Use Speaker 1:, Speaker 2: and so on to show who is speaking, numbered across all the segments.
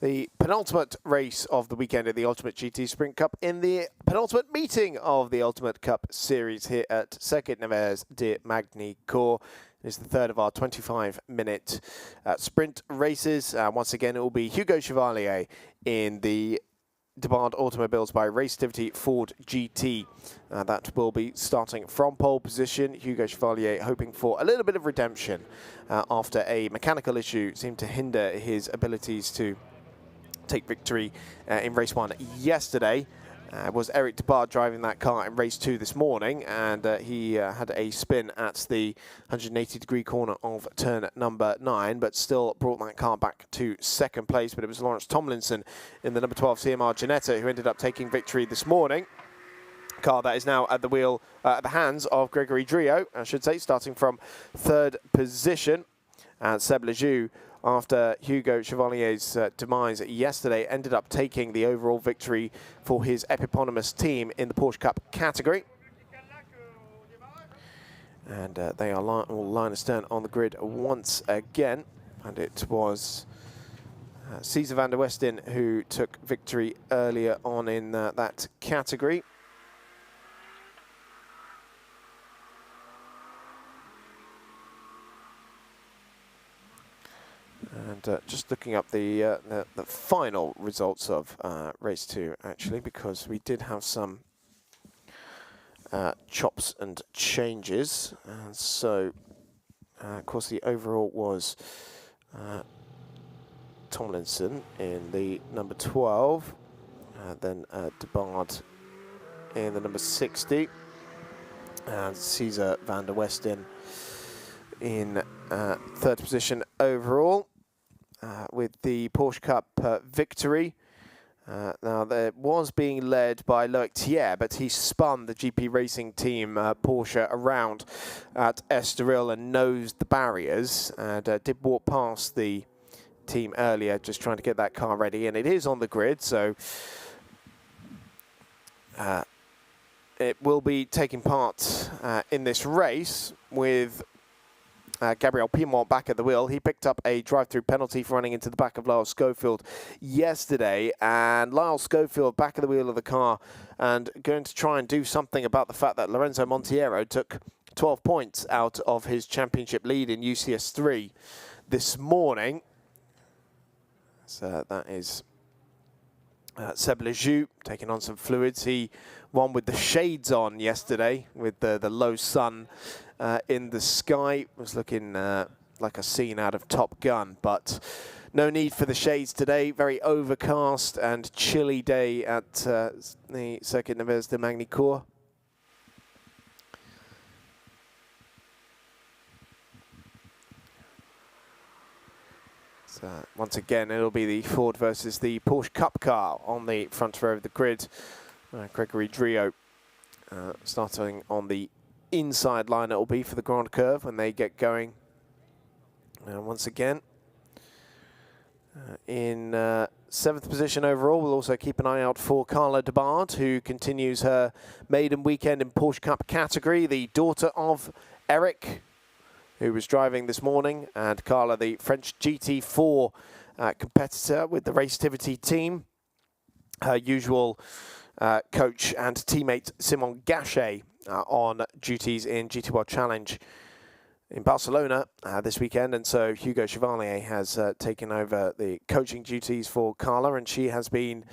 Speaker 1: the penultimate race of the weekend in the Ultimate GT Sprint Cup in the penultimate meeting of the Ultimate Cup Series here at Circuit Nevers de Magny-Cours. It's the third of our 25-minute sprint races. Once again, it will be Hugo Chevalier in the Demand Automobiles by Racetivity Ford GT. That will be starting from pole position. Hugo Chevalier hoping for a little bit of redemption after a mechanical issue seemed to hinder his abilities to take victory in race 1 yesterday. Was Eric Debard driving that car in race 2 this morning, and he had a spin at the 180-degree corner of turn number 9, but still brought that car back to second place. But it was Lawrence Tomlinson in the number 12 CMR Ginetta who ended up taking victory this morning. Car that is now at the wheel, at the hands of Gregory Drio, I should say, starting from third position. And Seb Lejeune, after Hugo Chevalier's demise yesterday, ended up taking the overall victory for his eponymous team in the Porsche Cup category. And they are all line astern on the grid once again. And it was Cesar van der Westen who took victory earlier on in that category. And just looking up the final results of race 2, actually, because we did have some chops and changes. And so, of course, the overall was Tomlinson in the number 12, then Debard in the number 60, and Cesar van der Westen in third position overall. With the Porsche Cup victory. Now, there was being led by Loic Thiers, but he spun the GP Racing Team Porsche around at Estoril and nosed the barriers, and did walk past the team earlier, just trying to get that car ready. And it is on the grid, so it will be taking part in this race with Gabriel Pimont back at the wheel. He picked up a drive-through penalty for running into the back of Lyle Schofield yesterday, and Lyle Schofield back at the wheel of the car and going to try and do something about the fact that Lorenzo Monteiro took 12 points out of his championship lead in UCS 3 this morning. So that is Seb Lejeune taking on some fluids. He won with the shades on yesterday with the low sun in the sky. Was looking like a scene out of Top Gun, but no need for the shades today. Very overcast and chilly day at the Circuit Nevers de Magny-Cours. So once again, it'll be the Ford versus the Porsche Cup car on the front row of the grid. Gregory Drio starting on the inside line. It will be for the Grand Curve when they get going. Once again, in 7th position overall, we'll also keep an eye out for Carla Debard, who continues her maiden weekend in Porsche Cup category, the daughter of Eric, who was driving this morning, and Carla, the French GT4 competitor with the Racetivity team. Her usual coach and teammate Simon Gachet on duties in GT World Challenge in Barcelona this weekend, and so Hugo Chevalier has taken over the coaching duties for Carla, and she has been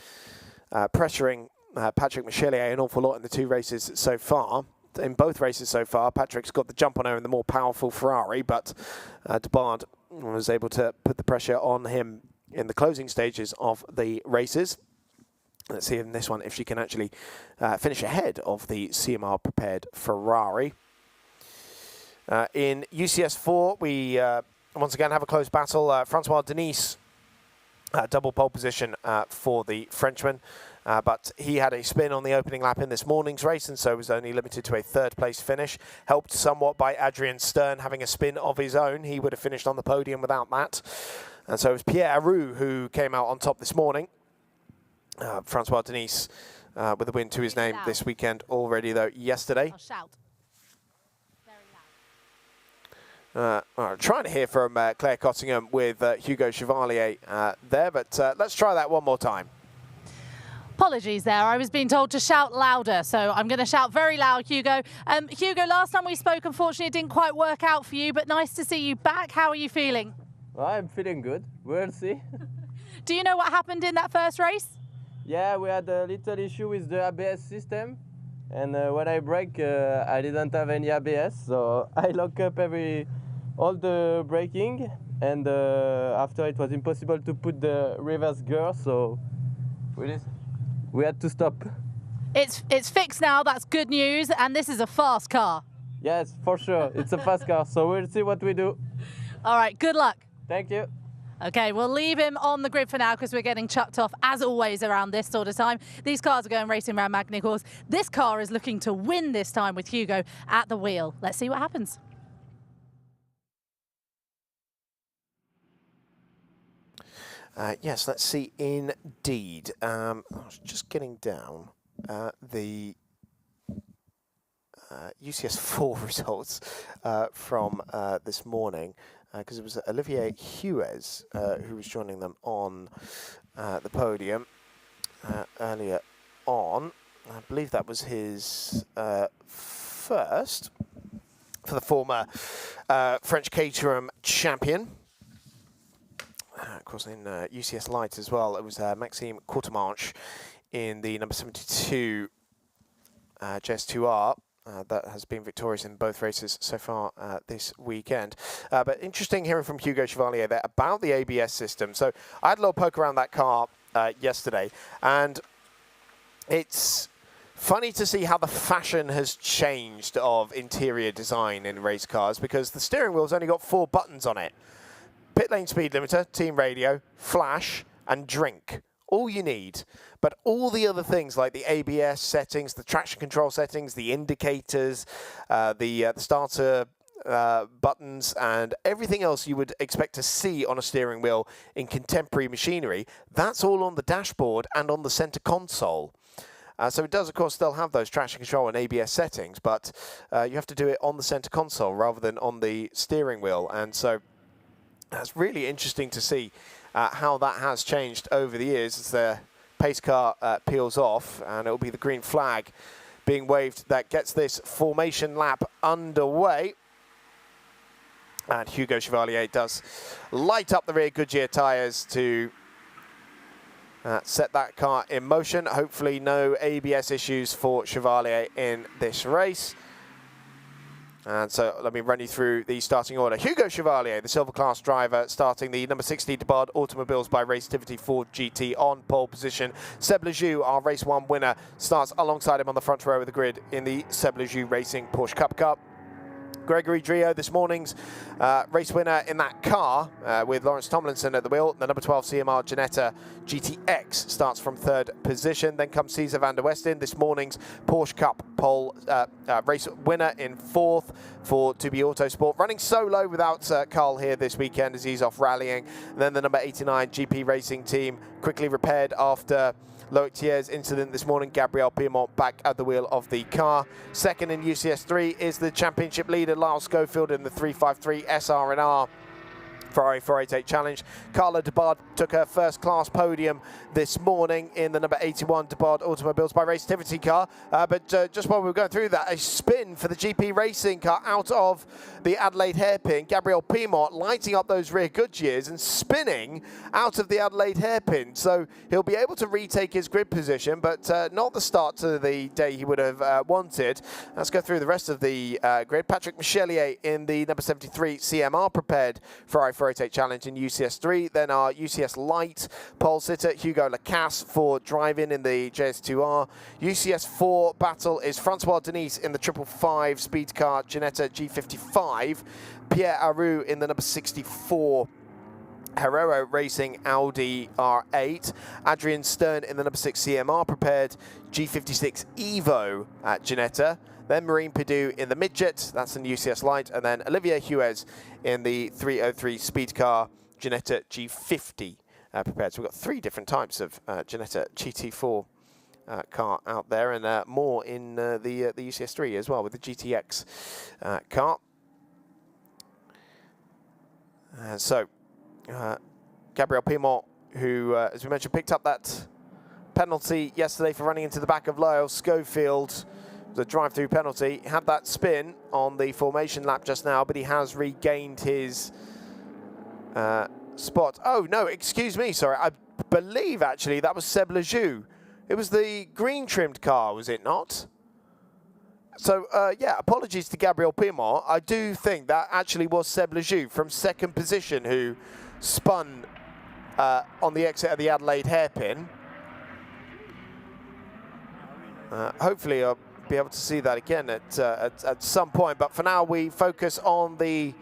Speaker 1: pressuring Patrick Michelier an awful lot in the 2 races so far. In both races so far, Patrick's got the jump on her in the more powerful Ferrari, but Debard was able to put the pressure on him in the closing stages of the races. Let's see in this one if she can actually finish ahead of the CMR-prepared Ferrari. In UCS 4, we once again have a close battle. Francois Denis, double pole position for the Frenchman. But he had a spin on the opening lap in this morning's race, and so was only limited to a 3rd place finish. Helped somewhat by Adrian Stern having a spin of his own. He would have finished on the podium without that. And so it was Pierre Aru who came out on top this morning. Francois Denis with a win to his name this weekend already, though, yesterday. Trying to hear from Claire Cottingham with Hugo Chevalier there, but let's try that one more time.
Speaker 2: Apologies there, I was being told to shout louder, so I'm going to shout very loud, Hugo. Hugo, last time we spoke, unfortunately, it didn't quite work out for you, but nice to see you back. How are you feeling?
Speaker 3: Well, I'm feeling good. We'll see.
Speaker 2: Do you know what happened in that first race?
Speaker 3: Yeah, we had a little issue with the ABS system, and when I brake, I didn't have any ABS, so I locked up all the braking, and after it was impossible to put the reverse gear, so we had to stop.
Speaker 2: It's fixed now, that's good news, and this is a fast car.
Speaker 3: Yes, for sure, it's a fast car, so we'll see what we do.
Speaker 2: All right, good luck.
Speaker 3: Thank you.
Speaker 2: Okay, we'll leave him on the grid for now because we're getting chucked off, as always, around this sort of time. These cars are going racing around Magny-Cours. This car is looking to win this time with Hugo at the wheel. Let's see what happens.
Speaker 1: Yes, let's see indeed. I was just getting down the UCS4 results from this morning, because it was Olivier Huez who was joining them on the podium earlier on. I believe that was his first for the former French Caterham champion. Of course, in UCS Light as well, it was Maxime Courtemanche in the number 72 JS2R that has been victorious in both races so far this weekend. But interesting hearing from Hugo Chevalier there about the ABS system. So I had a little poke around that car yesterday, and it's funny to see how the fashion has changed of interior design in race cars, because the steering wheel's only got 4 buttons on it. Pit lane speed limiter, team radio, flash, and drink. All you need. But all the other things like the ABS settings, the traction control settings, the indicators, the starter buttons, and everything else you would expect to see on a steering wheel in contemporary machinery, that's all on the dashboard and on the center console. So it does, of course, still have those traction control and ABS settings, but you have to do it on the center console rather than on the steering wheel. And so that's really interesting to see how that has changed over the years as the pace car peels off, and it will be the green flag being waved that gets this formation lap underway. And Hugo Chevalier does light up the rear Goodyear tyres to set that car in motion. Hopefully no ABS issues for Chevalier in this race. And so let me run you through the starting order. Hugo Chevalier, the silver class driver, starting the number 60 DeBard Automobiles by Racetivity Ford GT on pole position. Seb Lejeune, our race 1 winner, starts alongside him on the front row of the grid in the Seb Lejeune Racing Porsche Cup Car. Gregory Drio, this morning's race winner in that car with Lawrence Tomlinson at the wheel. The number 12 CMR Ginetta GTX starts from 3rd position. Then comes Cesar van der Westen, this morning's Porsche Cup pole race winner in 4th for To Be Autosport. Running solo without Carl here this weekend as he's off rallying. And then the number 89 GP Racing Team, quickly repaired after Loic Thier's incident this morning. Gabriel Piedmont back at the wheel of the car. Second in UCS3 is the championship leader, Lyle Schofield, in the 353 SR&R Ferrari 488 Challenge. Carla DeBard took her first class podium this morning in the number 81 DeBard Automobiles by Racetivity car. But just while we were going through that, a spin for the GP Racing car out of the Adelaide hairpin. Gabriel Piedmont lighting up those rear Goodyears and spinning out of the Adelaide hairpin. So he'll be able to retake his grid position, but not the start to the day he would have wanted. Let's go through the rest of the grid. Patrick Michelier in the number 73 CMR prepared Ferrari 488 Challenge in UCS3. Then our UCS Light pole sitter, Hugo Lacasse, for driving in the JS2R. UCS4 battle is Francois Denise in the 555 speed car Ginetta G55. Pierre Aru in the number 64 Herrero Racing Audi R8. Adrian Stern in the number 6 CMR prepared G56 Evo at Ginetta. Then Marine Pidou in the midget, that's in UCS Light. And then Olivier Huez in the 303 speed car Ginetta G50 prepared. So we've got 3 different types of Ginetta GT4 car out there, and more in the UCS3 as well with the GTX car. So, Gabriel Pimont, who, as we mentioned, picked up that penalty yesterday for running into the back of Lyle Schofield, the drive-through penalty, had that spin on the formation lap just now, but he has regained his spot. Oh, no, excuse me, sorry. I believe, actually, that was Seb Lejeune. It was the green-trimmed car, was it not? So, yeah, apologies to Gabriel Pimont. I do think that actually was Seb Lejeune from second position who spun on the exit of the Adelaide hairpin. Hopefully I'll be able to see that again at some point, but for now we focus on the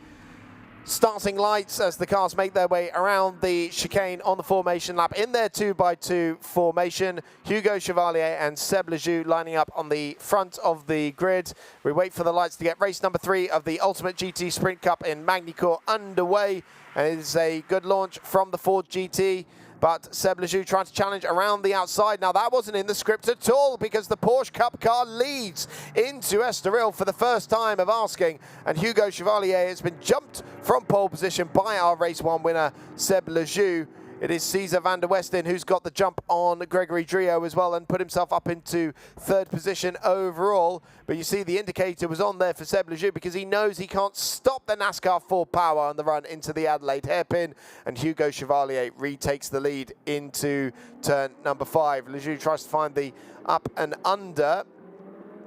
Speaker 1: starting lights as the cars make their way around the chicane on the formation lap in their 2x2 formation. Hugo Chevalier and Seb Lejeune lining up on the front of the grid. We wait for the lights to get race number 3 of the Ultimate GT Sprint Cup in Magny-Cours underway, and it is a good launch from the Ford GT. But Seb Lejeune trying to challenge around the outside. Now, that wasn't in the script at all because the Porsche Cup car leads into Estoril for the first time of asking. And Hugo Chevalier has been jumped from pole position by our race 1 winner, Seb Lejeune. It is Cesar van der Westen who's got the jump on Gregory Drio as well and put himself up into 3rd position overall. But you see the indicator was on there for Seb Lejeune because he knows he can't stop the NASCAR full power on the run into the Adelaide hairpin. And Hugo Chevalier retakes the lead into turn number 5. Lejeune tries to find the up and under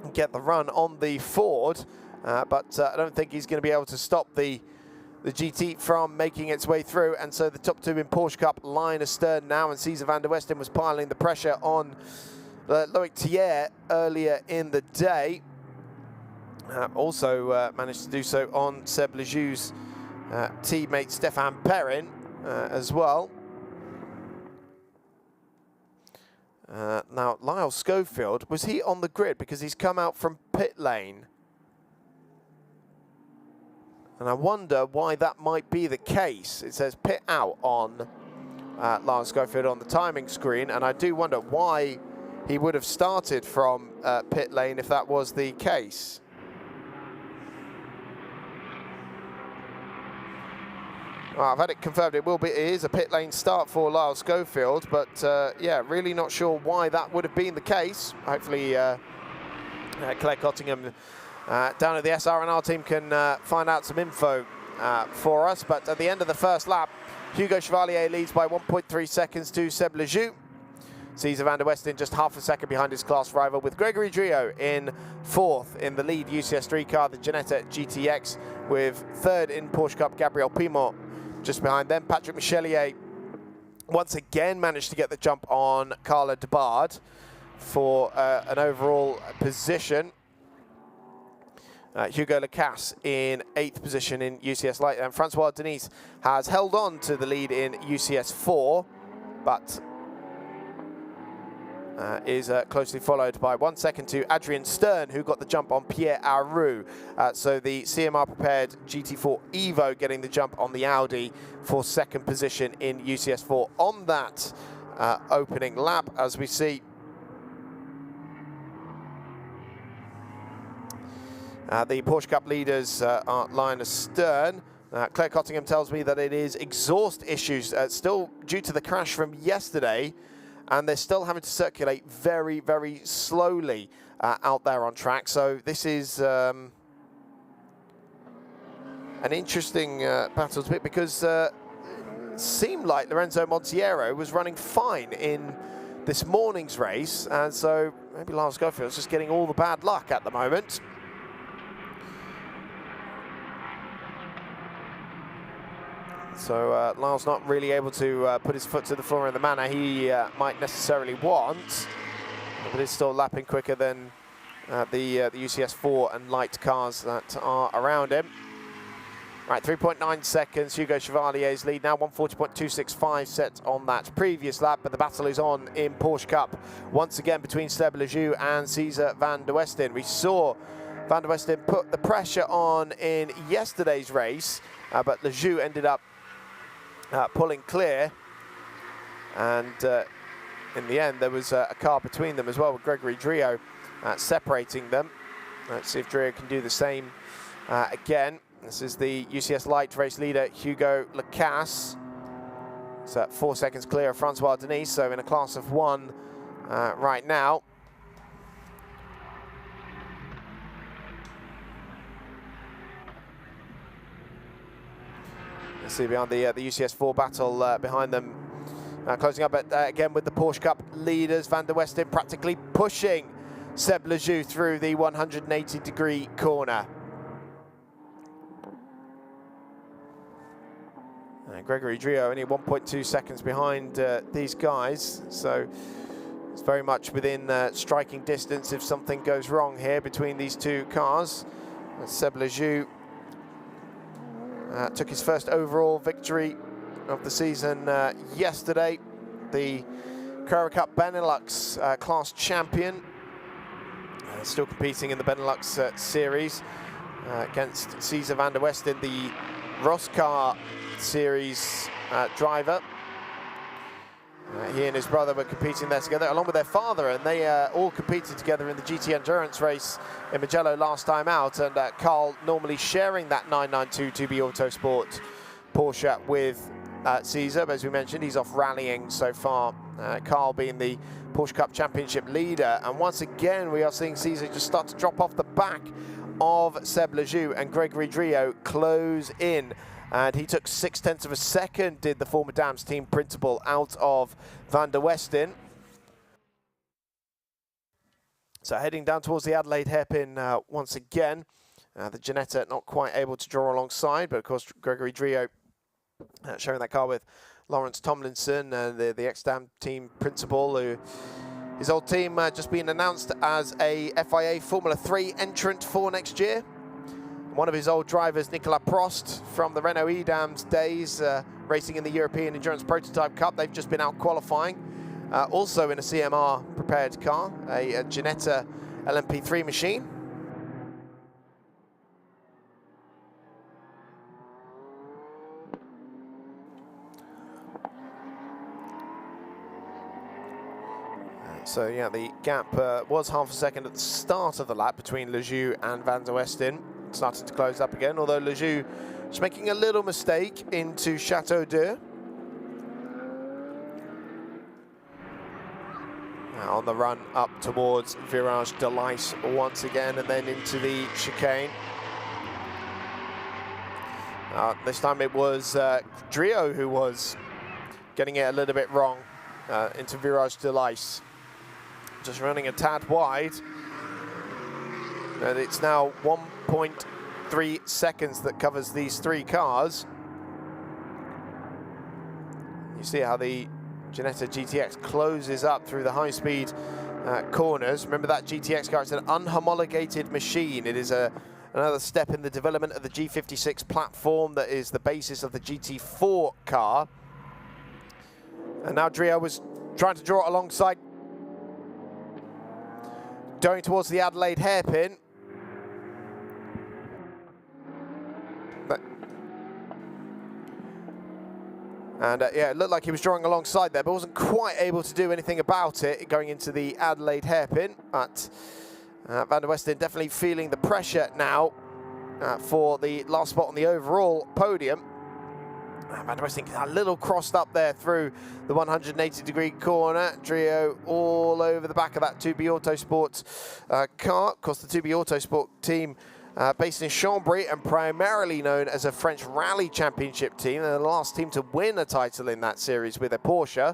Speaker 1: and get the run on the Ford. But I don't think he's going to be able to stop the GT from making its way through, and so the top 2 in Porsche Cup line astern now, and Cesar van der Westen was piling the pressure on Loic Thiers earlier in the day. Also managed to do so on Seb Lejeune's teammate Stéphane Perrin as well. Now, Lyle Schofield, was he on the grid? Because he's come out from pit lane. And I wonder why that might be the case. It says pit out on Lyle Schofield on the timing screen, and I do wonder why he would have started from pit lane if that was the case. Well, I've had it confirmed it is a pit lane start for Lyle Schofield, but yeah, really not sure why that would have been the case. Hopefully Claire Cottingham down at the SR&R team can find out some info for us. But at the end of the first lap, Hugo Chevalier leads by 1.3 seconds to Seb Lejeune. Cesar van der Westen just half a second behind his class rival, with Gregory Drio in 4th in the lead UCS3 car, the Ginetta GTX, with 3rd in Porsche Cup, Gabriel Pimont just behind them. Patrick Michelier once again managed to get the jump on Carla de Bard for an overall position. Hugo Lacasse in 8th position in UCS Light, and Francois Denis has held on to the lead in UCS 4, but is closely followed by 1 second to Adrian Stern, who got the jump on Pierre Aru. So the CMR prepared GT4 Evo getting the jump on the Audi for 2nd position in UCS 4 on that opening lap, as we see. The Porsche Cup leaders are line astern. Claire Cottingham tells me that it is exhaust issues still due to the crash from yesterday, and they're still having to circulate very, very slowly out there on track. So this is an interesting battle to pick, because it seemed like Lorenzo Montiero was running fine in this morning's race, and so maybe Lyle Schofield's just getting all the bad luck at the moment. So Lyle's not really able to put his foot to the floor in the manner he might necessarily want, but is still lapping quicker than the UCS 4 and light cars that are around him. Right, 3.9 seconds, Hugo Chevalier's lead now, 140.265 set on that previous lap, but the battle is on in Porsche Cup once again between Seb Lejeune and Cesar van der Westen. We saw van der Westen put the pressure on in yesterday's race, but Lejeune ended up pulling clear, and in the end there was a car between them as well, with Gregory Drio separating them. Let's see if Drio can do the same again. This is the UCS Light race leader, Hugo Lacasse. It's at 4 seconds clear of Francois Denis, so in a class of 1 right now. Let's see behind the UCS 4 battle behind them. Closing up again with the Porsche Cup leaders, Van der Westen practically pushing Seb Lejeune through the 180-degree corner. Gregory Drio only 1.2 seconds behind these guys, so it's very much within striking distance if something goes wrong here between these two cars. Seb Lejeune took his first overall victory of the season yesterday, the Carrera Cup Benelux class champion, still competing in the Benelux series against Cesar Van der Westen, the Roscar series driver. He and his brother were competing there together along with their father, and they all competed together in the GT Endurance race in Mugello last time out, and Carl normally sharing that 992 2B Autosport Porsche with Cesar, but as we mentioned, he's off rallying so far, Carl being the Porsche Cup Championship leader. And once again we are seeing Cesar just start to drop off the back of Seb Lejeune, and Gregory Drio close in. And he took 0.6 of a second, did the former Dams team principal, out of Van der Westen. So heading down towards the Adelaide hairpin once again. The Ginetta not quite able to draw alongside, but of course Gregory Drio sharing that car with Lawrence Tomlinson, the ex-Dam team principal, who his old team just been announced as a FIA Formula 3 entrant for next year. One of his old drivers, Nicolas Prost, from the Renault Edams days, racing in the European Endurance Prototype Cup. They've just been out qualifying. Also in a CMR prepared car, a Ginetta LMP3 machine. So yeah, the gap was half a second at the start of the lap between Lejeune and Van der Westen. Starting to close up again, although Lejeune is making a little mistake into Chateau d'Eu. On the run up towards Virage de l'Ice once again, and then into the chicane. This time it was Drio who was getting it a little bit wrong into Virage de l'Ice. Just running a tad wide. And it's now 1.3 seconds that covers these 3 cars. You see how the Ginetta GTX closes up through the high-speed corners. Remember that GTX car, it's an unhomologated machine. It is another step in the development of the G56 platform that is the basis of the GT4 car. And now Drio was trying to draw it alongside, going towards the Adelaide hairpin. And yeah, it looked like he was drawing alongside there, but wasn't quite able to do anything about it going into the Adelaide hairpin. But Van der Westen definitely feeling the pressure now for the last spot on the overall podium. Van der Westen a little crossed up there through the 180-degree corner. Drio all over the back of that 2B Autosport car. Of course, the 2B Autosport team based in Chambry and primarily known as a French Rally Championship team. They're the last team to win a title in that series with a Porsche.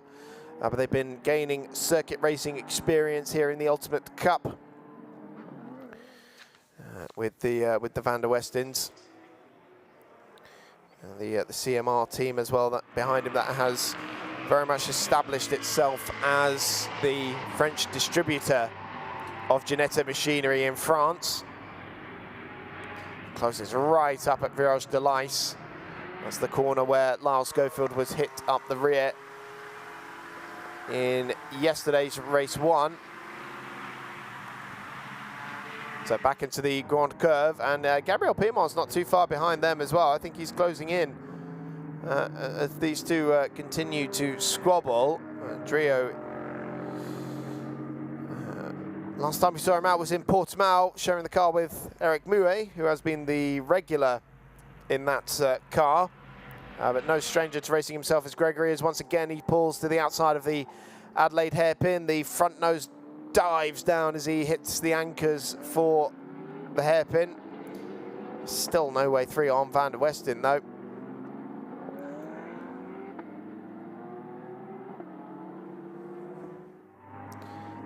Speaker 1: But they've been gaining circuit racing experience here in the Ultimate Cup with the Van der Westens. The CMR team as well that behind him, that has very much established itself as the French distributor of Ginetta machinery in France. Closes right up at Virage de l'Ice. That's the corner where Lyle Schofield was hit up the rear in yesterday's race 1. So back into the Grand Curve, and Gabriel Piedmont's not too far behind them as well. I think he's closing in as these two continue to squabble. Drio, last time we saw him out was in Portimao, sharing the car with Eric Mouet, who has been the regular in that car. But no stranger to racing himself as Gregory is. Once again, he pulls to the outside of the Adelaide hairpin. The front nose dives down as he hits the anchors for the hairpin. Still no way through on Van der Westen, though.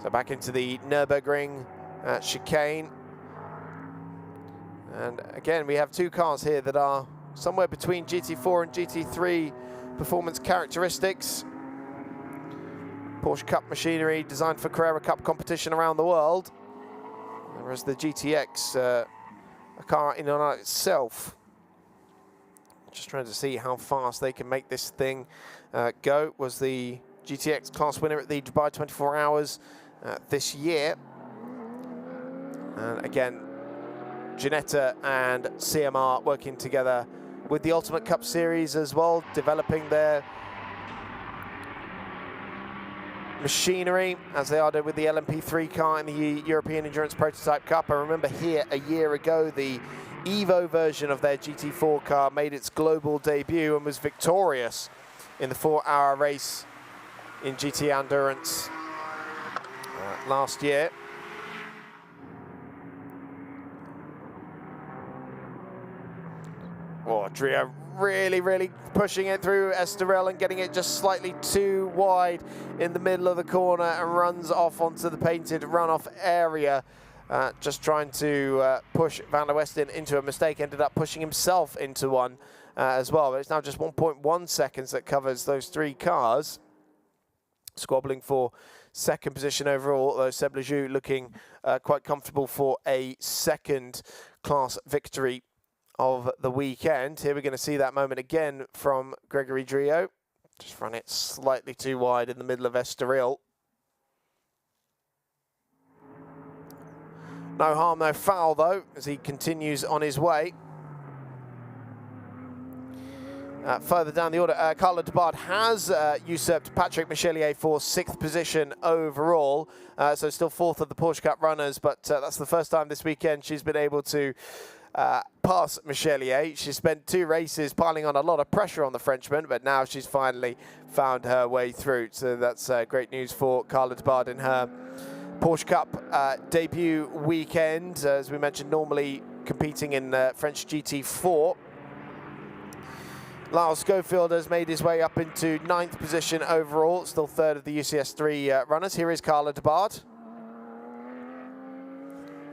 Speaker 1: So back into the Nürburgring chicane. And again, we have two cars here that are somewhere between GT4 and GT3 performance characteristics. Porsche Cup machinery designed for Carrera Cup competition around the world. Whereas the GTX, a car in and of itself. Just trying to see how fast they can make this thing go. Was the GTX class winner at the Dubai 24 Hours this year. And again, Ginetta and CMR working together with the Ultimate Cup Series as well, developing their machinery as they are doing with the LMP3 car in the European Endurance Prototype Cup. I remember here a year ago, the Evo version of their GT4 car made its global debut and was victorious in the 4-hour race in GT Endurance last year. Oh, Drio really pushing it through Estoril and getting it just slightly too wide in the middle of the corner and runs off onto the painted runoff area. Just trying to push Van der Westen into a mistake, ended up pushing himself into one as well. But it's now just 1.1 seconds that covers those three cars. Squabbling for second position overall, though Seb Lejeune looking quite comfortable for a second class victory of the weekend. Here we're going to see that moment again from Gregory Drio. Just run it slightly too wide in the middle of Estoril. No harm, no foul though, as he continues on his way. Further down the order, Carlo Debard has usurped Patrick Michelier for 6th position overall. So still 4th of the Porsche Cup runners, but that's the first time this weekend she's been able to pass Michelier. She spent 2 races piling on a lot of pressure on the Frenchman, but now she's finally found her way through. So that's great news for Carla Debard in her Porsche Cup debut weekend. As we mentioned, normally competing in French GT4. Lyle Schofield has made his way up into 9th position overall, still 3rd of the UCS3 runners. Here is Carla Debard.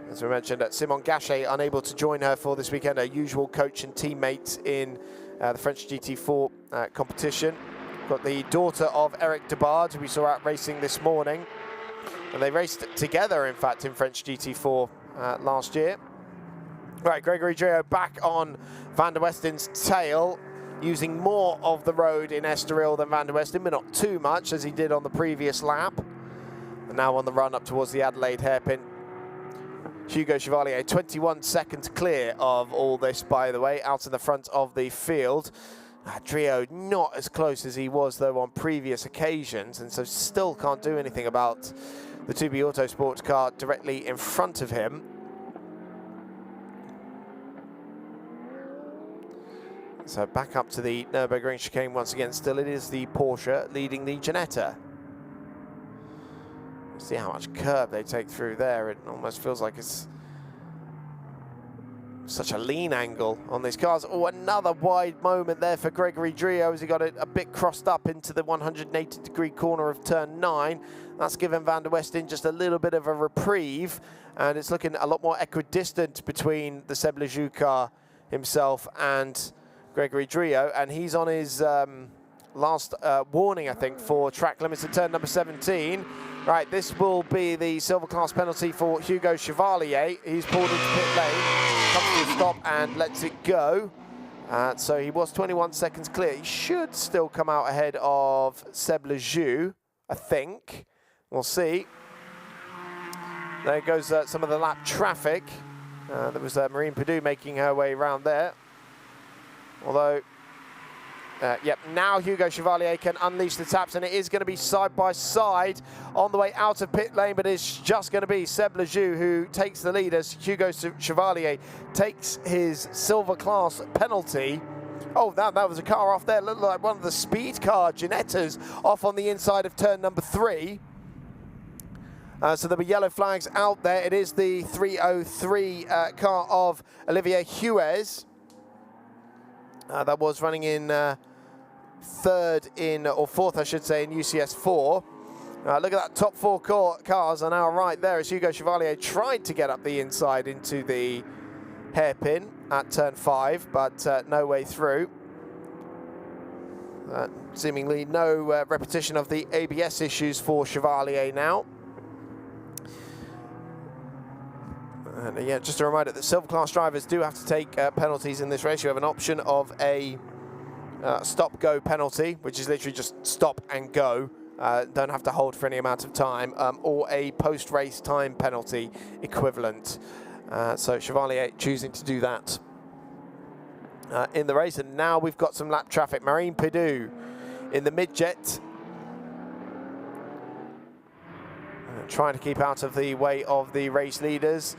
Speaker 1: As we mentioned, Simon Gachet unable to join her for this weekend, her usual coach and teammate in the French GT4 competition. Got the daughter of Eric Debard, who we saw out racing this morning. And they raced together, in fact, in French GT4 last year. Right, Gregory Drio back on Van der Westen's tail, using more of the road in Estoril than Van der Westen, but not too much, as he did on the previous lap. And now on the run up towards the Adelaide hairpin. Hugo Chevalier, 21 seconds clear of all this, by the way, out in the front of the field. Drio not as close as he was, though, on previous occasions, and so still can't do anything about the 2B Autosport car directly in front of him. So back up to the Nürburgring chicane once again. Still it is the Porsche leading the Ginetta. See how much curb they take through there. It almost feels like it's such a lean angle on these cars. Oh, another wide moment there for Gregory Drio as he got it a bit crossed up into the 180-degree corner of turn 9. That's given Van der Westen just a little bit of a reprieve, and it's looking a lot more equidistant between the Seb Lejeune car himself and Gregory Drio, and he's on his last warning, I think, for track limits at turn number 17. Right, this will be the silver class penalty for Hugo Chevalier. He's pulled into pit lane, comes to a stop and lets it go. So he was 21 seconds clear. He should still come out ahead of Seb Lejeune, I think. We'll see. There goes some of the lap traffic. There was Marine Perdue making her way around there. Although Yep, now Hugo Chevalier can unleash the taps, and it is going to be side by side on the way out of pit lane, but it's just going to be Seb Lejeune who takes the lead as Hugo Chevalier takes his silver class penalty. Oh, that was a car off there. Looked like one of the speed car Ginettas off on the inside of turn number 3. So there'll be yellow flags out there. It is the 303 car of Olivier Huez. That was running in fourth, I should say, in UCS 4. Look at that, top 4 cars are now right there as Hugo Chevalier tried to get up the inside into the hairpin at turn 5, but no way through. Seemingly no repetition of the ABS issues for Chevalier now. And yeah, just a reminder that silver class drivers do have to take penalties in this race. You have an option of a stop-go penalty, which is literally just stop and go. Don't have to hold for any amount of time, or a post-race time penalty equivalent. So Chevalier choosing to do that in the race. And now we've got some lap traffic. Marine Pidou in the mid-jet, trying to keep out of the way of the race leaders.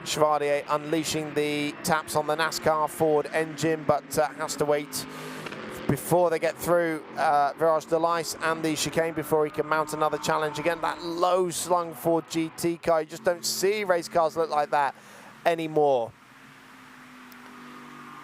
Speaker 1: Chevalier unleashing the taps on the NASCAR Ford engine, but has to wait before they get through Virage de l'Ice and the chicane before he can mount another challenge. Again, that low slung Ford GT car, you just don't see race cars look like that anymore.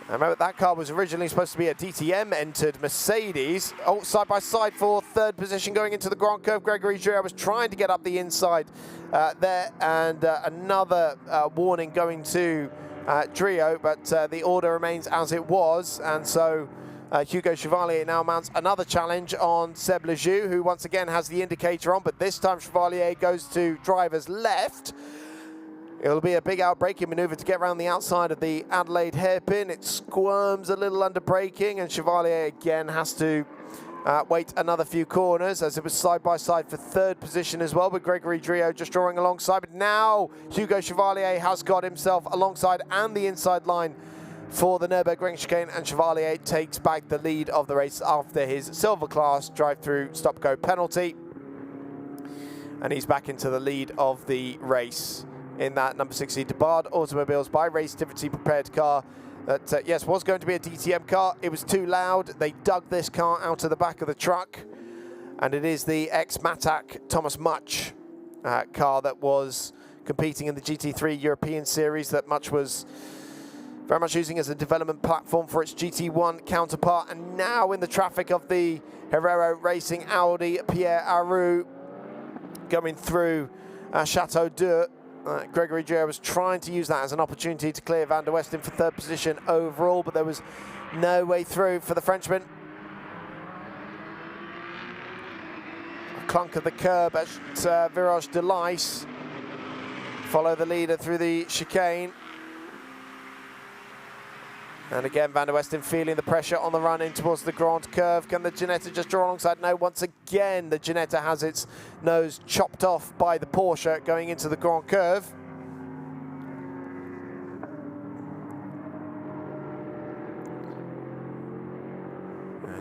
Speaker 1: I remember that car was originally supposed to be a DTM entered Mercedes. Oh, side by side for third position going into the Grand Curve. Gregory Drouet was trying to get up the inside there, and another warning going to Drouet, but the order remains as it was, and so Hugo Chevalier now mounts another challenge on Seb Lejeune, who once again has the indicator on, but this time Chevalier goes to driver's left. It'll be a big out-braking manoeuvre to get around the outside of the Adelaide hairpin. It squirms a little under braking, and Chevalier again has to wait another few corners, as it was side-by-side for third position as well, with Gregory Drouet just drawing alongside. But now Hugo Chevalier has got himself alongside and the inside line for the Nürburgring chicane, and Chevalier takes back the lead of the race after his silver class drive-through stop-go penalty. And he's back into the lead of the race in that number 60 DeBard Automobiles by Racetivity prepared car that, yes, was going to be a DTM car. It was too loud. They dug this car out of the back of the truck, and it is the ex-Matak Thomas Much car that was competing in the GT3 European Series that Much was very much using as a development platform for its GT1 counterpart. And now in the traffic of the Herrero Racing Audi Pierre Aru going through Chateau d'Eu. Gregory Drouet was trying to use that as an opportunity to clear Van der Westen for third position overall, but there was no way through for the Frenchman. A clunk of the curb at Virage de l'Ice. Follow the leader through the chicane. And again, Van der Westen feeling the pressure on the run in towards the Grand Curve. Can the Ginetta just draw alongside? No, once again, the Ginetta has its nose chopped off by the Porsche going into the Grand Curve.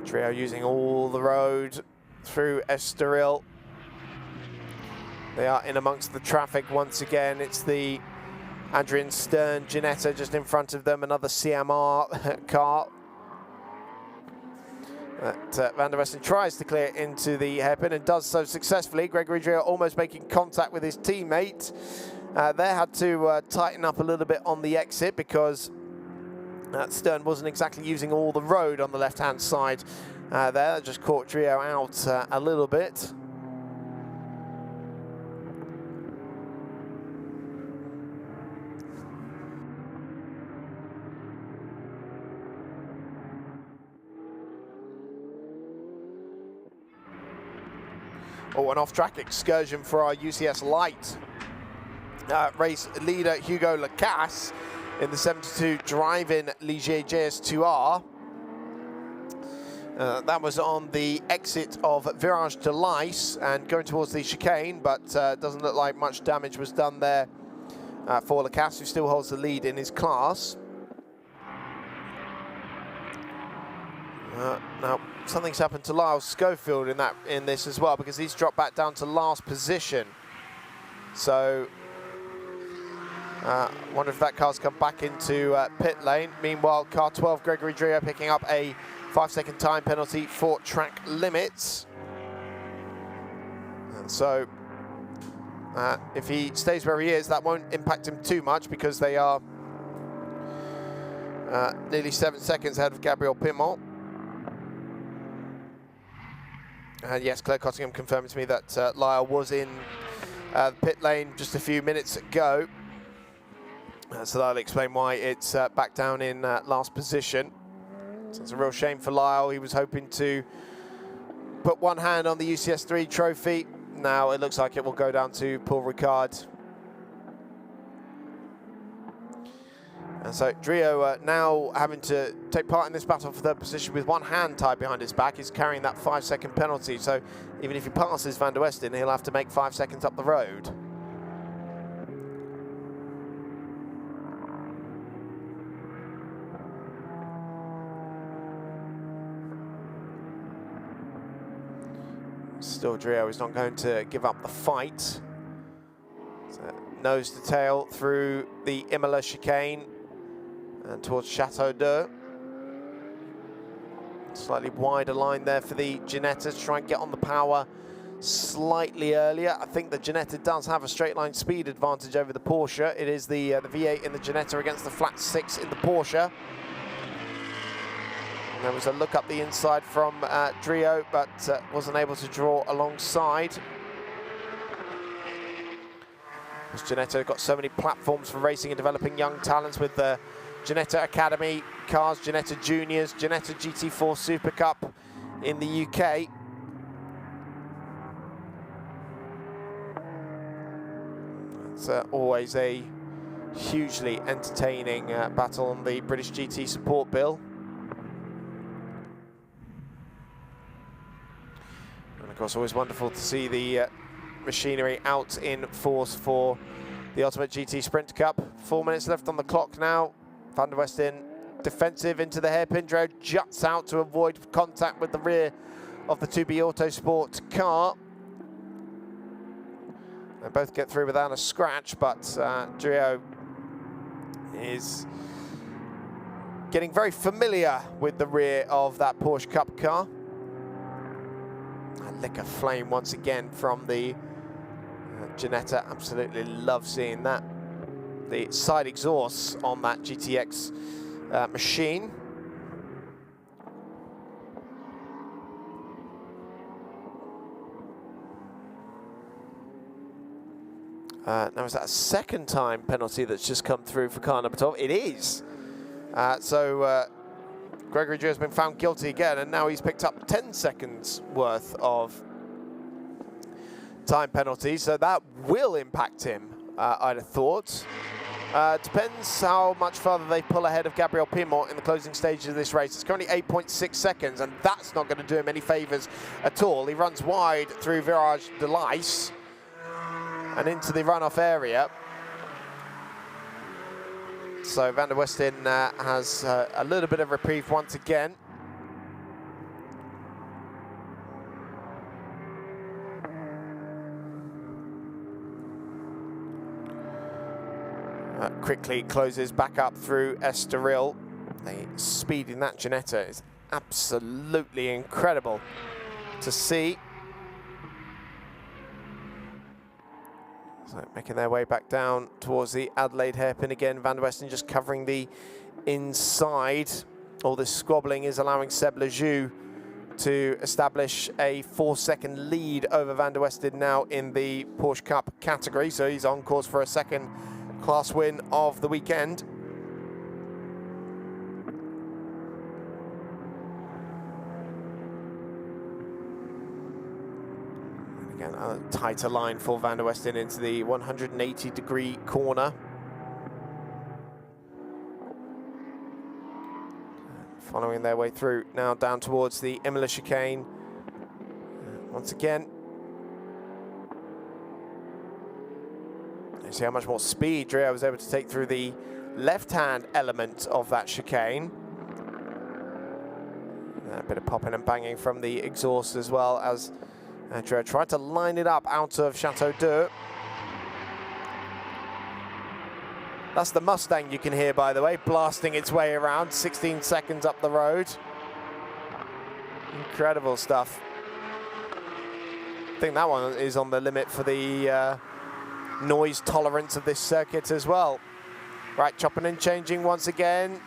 Speaker 1: Trio using all the road through Estoril. They are in amongst the traffic once again. It's the Adrian Stern Ginetta just in front of them, another CMR car. Van der Westen tries to clear into the hairpin and does so successfully. Gregory Drouet almost making contact with his teammate. They had to tighten up a little bit on the exit because Stern wasn't exactly using all the road on the left-hand side there. That just caught Drouet out a little bit. Oh, an off-track excursion for our UCS Light race leader Hugo Lacasse in the 72 drive-in Ligier JS2R. That was on the exit of Virage de l'Ice and going towards the chicane, but doesn't look like much damage was done there for Lacasse, who still holds the lead in his class. Now, something's happened to Lyle Schofield in this as well, because he's dropped back down to last position. So, wonder if that car's come back into pit lane. Meanwhile, car 12, Gregory Drio, picking up a 5-second time penalty for track limits. And so, if he stays where he is, that won't impact him too much, because they are nearly 7 seconds ahead of Gabriel Pimont. And yes, Claire Cottingham confirming to me that Lyle was in the pit lane just a few minutes ago. So that'll explain why it's back down in last position. So it's a real shame for Lyle. He was hoping to put one hand on the UCS3 trophy. Now it looks like it will go down to Paul Ricard. And so Drio now having to take part in this battle for third position with one hand tied behind his back. He's carrying that 5-second penalty. So even if he passes Van der Westen, he'll have to make 5 seconds up the road. Still, Drio is not going to give up the fight. So, nose to tail through the Imola chicane and towards Chateau d'Eau. Slightly wider line there for the Ginetta to try and get on the power slightly earlier. I think the Ginetta does have a straight line speed advantage over the Porsche. It is the V8 in the Ginetta against the flat 6 in the Porsche. And there was a look up the inside from Drio, but wasn't able to draw alongside. Because Ginetta got so many platforms for racing and developing young talents with the Ginetta Academy cars, Ginetta Juniors, Ginetta GT4 Super Cup in the UK. It's always a hugely entertaining battle on the British GT support bill. And of course, always wonderful to see the machinery out in force for the Ultimate GT Sprint Cup. 4 minutes left on the clock now. Van der Westen defensive into the hairpin. Drio juts out to avoid contact with the rear of the 2B Autosport car. They both get through without a scratch, but Drio is getting very familiar with the rear of that Porsche Cup car. A lick of flame once again from the Ginetta. Absolutely love seeing that. The side exhausts on that GTX machine. Now, is that a second time penalty that's just come through for car number 12? It is. Gregory Drio has been found guilty again, and now he's picked up 10 seconds worth of time penalty. So that will impact him, I'd have thought. Depends how much further they pull ahead of Gabriel Pimont in the closing stages of this race. It's currently 8.6 seconds, and that's not going to do him any favours at all. He runs wide through Virage de l'Ice and into the runoff area. So Van der Westen has a little bit of reprieve once again. Quickly closes back up through Estoril. The speed in that Ginetta is absolutely incredible to see. So making their way back down towards the Adelaide hairpin again. Van der Westen just covering the inside. All this squabbling is allowing Seb Lejeune to establish a 4-second lead over Van der Westen now in the Porsche Cup category. So he's on course for a second class win of the weekend. And again, a tighter line for Van der Westen into the 180-degree corner. Following their way through now down towards the Imola chicane. Once again, you see how much more speed Drio was able to take through the left-hand element of that chicane. bit of popping and banging from the exhaust as well as Drieux tried to line it up out of Chateau d'Eau. That's the Mustang you can hear, by the way, blasting its way around, 16 seconds up the road. Incredible stuff. I think that one is on the limit for the noise tolerance of this circuit as well. Right, chopping and changing once again.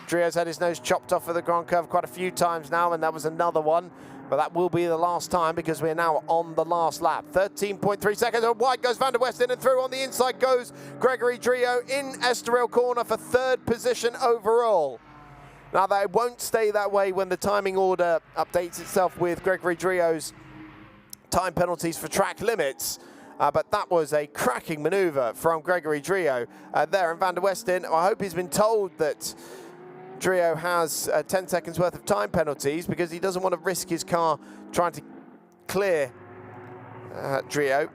Speaker 1: Drieux's had his nose chopped off of the Grand Curve quite a few times now, and that was another one. But that will be the last time because we're now on the last lap. 13.3 seconds. And wide goes Van der Westen, and through on the inside goes Gregory Drieux in Estoril corner for third position overall. Now, that won't stay that way when the timing order updates itself with Gregory Drieux's time penalties for track limits. But that was a cracking manoeuvre from Gregory Drieux there. And Van der Westen, I hope he's been told that Drieux has 10 seconds worth of time penalties because he doesn't want to risk his car trying to clear Drieux.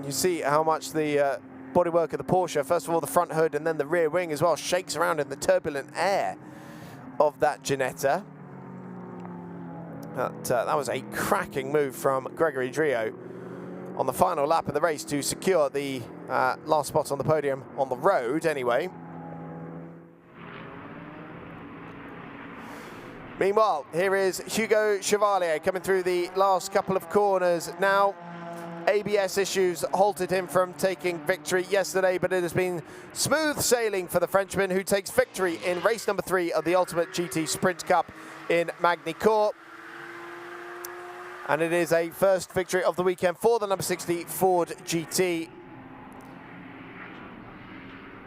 Speaker 1: You see how much the bodywork of the Porsche, first of all the front hood and then the rear wing as well, shakes around in the turbulent air of that Ginetta. That was a cracking move from Gregory Drieux on the final lap of the race to secure the last spot on the podium on the road anyway. Meanwhile, here is Hugo Chevalier coming through the last couple of corners. Now, ABS issues halted him from taking victory yesterday, but it has been smooth sailing for the Frenchman, who takes victory in race number 3 of the Ultimate GT Sprint Cup in Magny-Cours. And it is a first victory of the weekend for the number 60 Ford GT.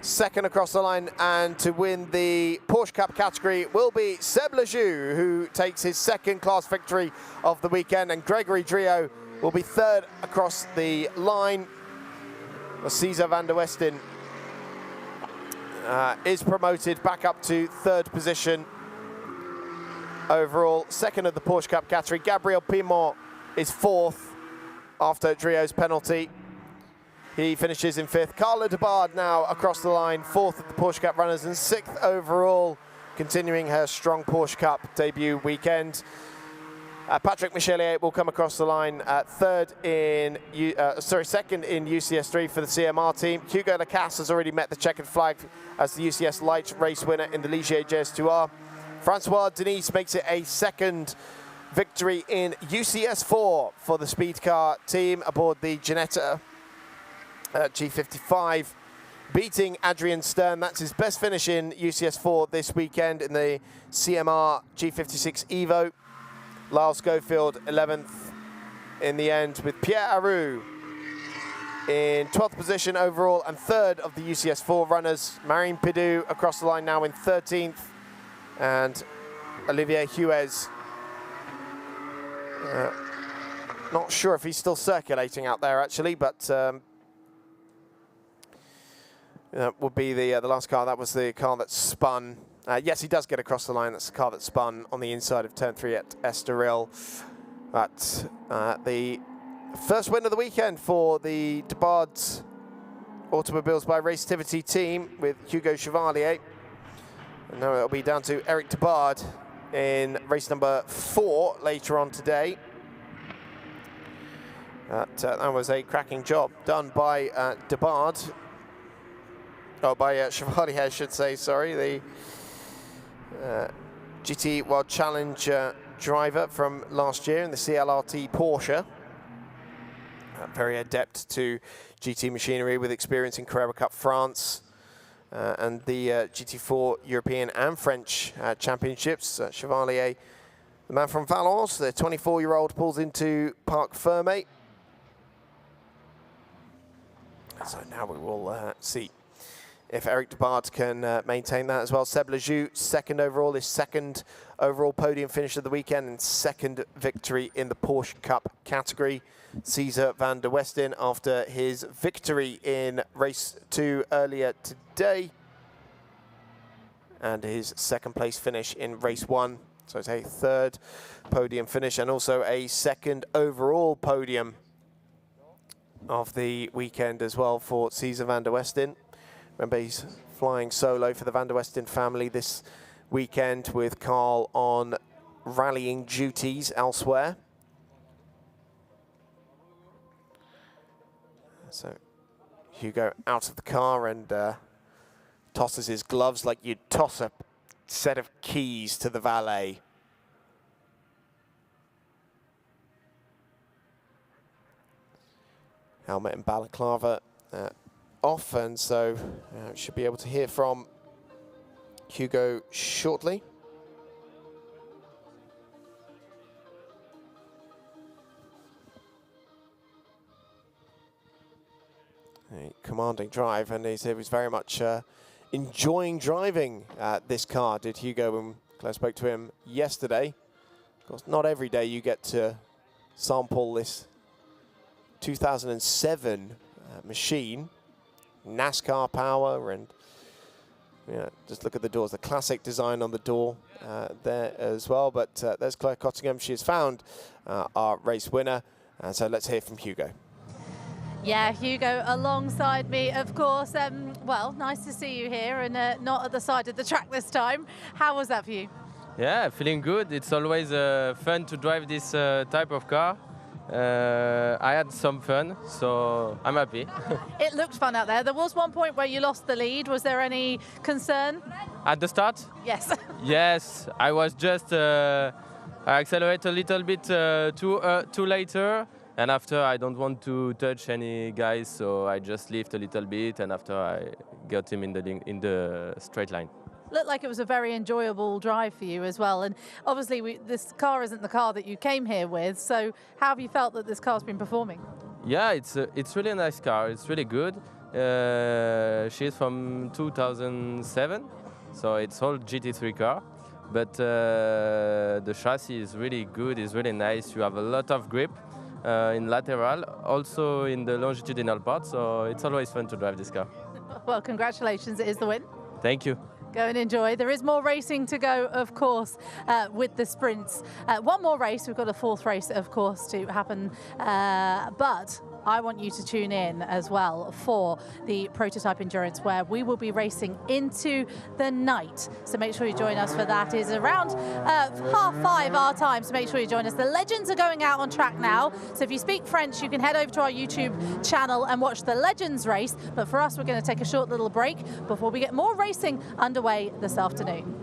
Speaker 1: Second across the line, and to win the Porsche Cup category will be Seb Lejeune, who takes his second class victory of the weekend, and Gregory Drieux will be third across the line. Cesar van der Westen is promoted back up to third position overall. Second of the Porsche Cup category. Gabriel Pimont is fourth after Drieux's penalty. He finishes in fifth. Carla de Bard now across the line, fourth of the Porsche Cup runners and sixth overall, continuing her strong Porsche Cup debut weekend. Patrick Michelier will come across the line second in UCS3 for the CMR team. Hugo Lacasse has already met the checkered flag as the UCS Light race winner in the Ligier JS2R. Francois Denis makes it a second victory in UCS4 for the speed car team aboard the Ginetta G55, beating Adrian Stern. That's his best finish in UCS4 this weekend in the CMR G56 Evo. Lyle Schofield 11th in the end, with Pierre Aru in 12th position overall and third of the UCS4 runners. Marine Pidou across the line now in 13th, and Olivier Huez, not sure if he's still circulating out there actually, but that would be the last car. That was the car that spun. Yes, he does get across the line. That's the car that spun on the inside of turn 3 at Estoril. But the first win of the weekend for the de Bard's Automobiles by Racetivity team with Hugo Chevalier. And now it'll be down to Eric de Bard in race number 4 later on today. That was a cracking job done by de Bard. Oh, by Chevalier, I should say, sorry. The GT World Challenge driver from last year in the CLRT Porsche. Very adept to GT machinery with experience in Carrera Cup France and the GT4 European and French championships. Chevalier, the man from Valence, the 24-year-old, pulls into Parc Fermé. So now we will see if Eric de Bard can maintain that as well. Seb Lejeune, second overall, his second overall podium finish of the weekend and second victory in the Porsche Cup category. Cesar van der Westen, after his victory in race 2 earlier today, and his second place finish in race 1. So it's a third podium finish and also a second overall podium of the weekend as well for Cesar van der Westen. Remember, he's flying solo for the Van der Westen family this weekend with Carl on rallying duties elsewhere. So Hugo out of the car and tosses his gloves like you'd toss a set of keys to the valet. Helmet and balaclava off, and so should be able to hear from Hugo shortly. A commanding drive, and he said he was very much enjoying driving this car, did Hugo, when I spoke to him yesterday. Of course, not every day you get to sample this 2007 machine, NASCAR power, and just look at the doors, the classic design on the door there as well. But there's Claire Cottingham. She has found our race winner, and so let's hear from Hugo.
Speaker 2: Yeah, Hugo alongside me, of course. Well, nice to see you here and not at the side of the track this time. How was that for you?
Speaker 3: Yeah, feeling good. It's always fun to drive this type of car. I had some fun, so I'm happy.
Speaker 2: It looked fun out there. There was one point where you lost the lead. Was there any concern?
Speaker 3: At the start?
Speaker 2: Yes.
Speaker 3: Yes, I was just, I accelerate a little bit too later. And after, I don't want to touch any guys, so I just lift a little bit, and after I got him in the straight line.
Speaker 2: Looked like it was a very enjoyable drive for you as well. And obviously, this car isn't the car that you came here with. So how have you felt that this car's been performing?
Speaker 3: Yeah, it's really a nice car. It's really good. She's from 2007, so it's old GT3 car. But the chassis is really good. It's really nice. You have a lot of grip. In lateral, also in the longitudinal part, so it's always fun to drive this car.
Speaker 2: Well, congratulations, it is the win.
Speaker 3: Thank you.
Speaker 2: Go and enjoy. There is more racing to go, of course, with the sprints. One more race, we've got a fourth race, of course, to happen, but I want you to tune in as well for the Prototype Endurance, where we will be racing into the night. So make sure you join us for that. It's around 5:30 our time, so make sure you join us. The legends are going out on track now, so if you speak French, you can head over to our YouTube channel and watch the Legends race. But for us, we're going to take a short little break before we get more racing underway this afternoon.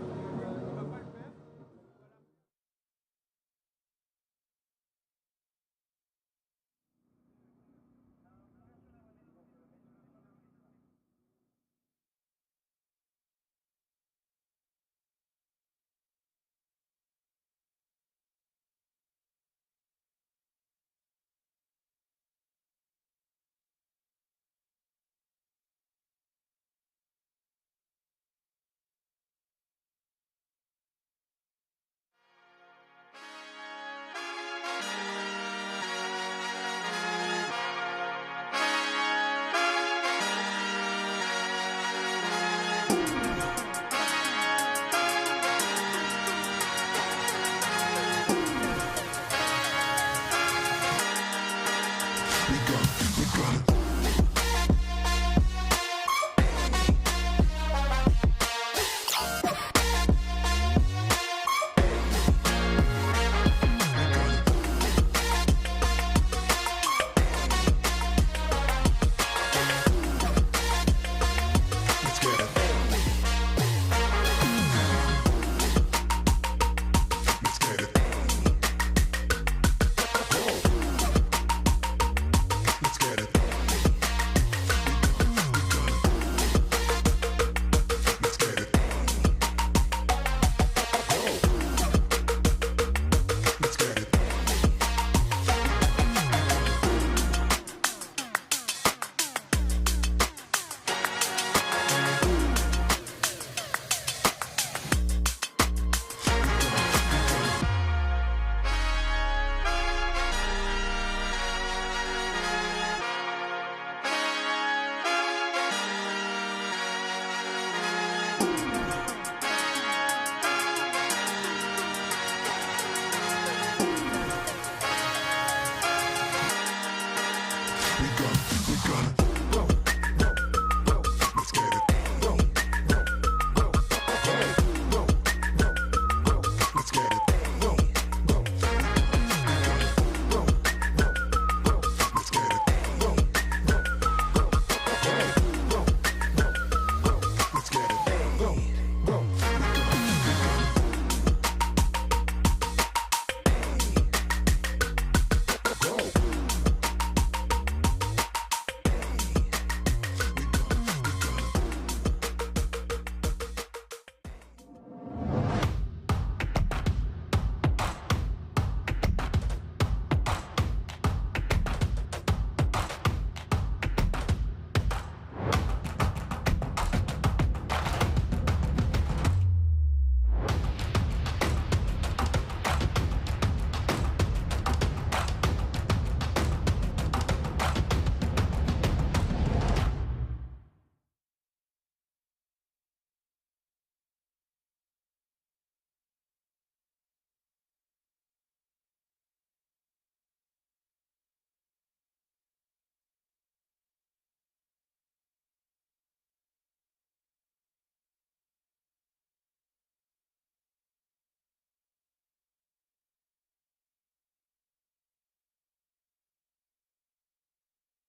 Speaker 4: We're gonna